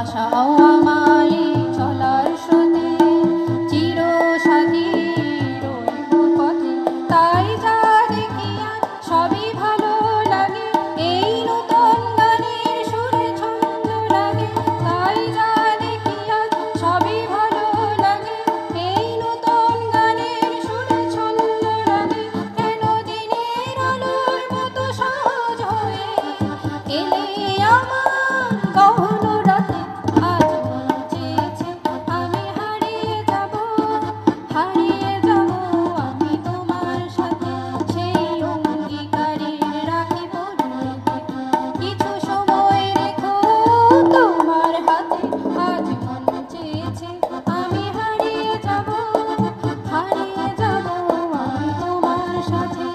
ভাষাও আমায় চলার স্রোতে চিরসাথী রইব পথে। তাই যা দেখি আজ সবই ভালো লাগে, এই নূতন গানের সুরে ছন্দ লাগে। তাই যা দেখি আজ সবই ভালো লাগে, এই নূতন গানের সুরে ছন্দ লাগে। কেন দিনের আলোর মতো সহজ হয়ে এলে আমার গহন রাতে। আজ মন চেয়েছে আমি হারিয়ে যাব, হারিয়ে যাব আমি তোমার সাথে। সেই অঙ্গীকারের রাখি পড়ে কিছু সময় রেখো তোমার হাতে। আজ মন চেয়েছে আমি হারিয়ে যাব, হারিয়ে যাব আমি তোমার সাথে।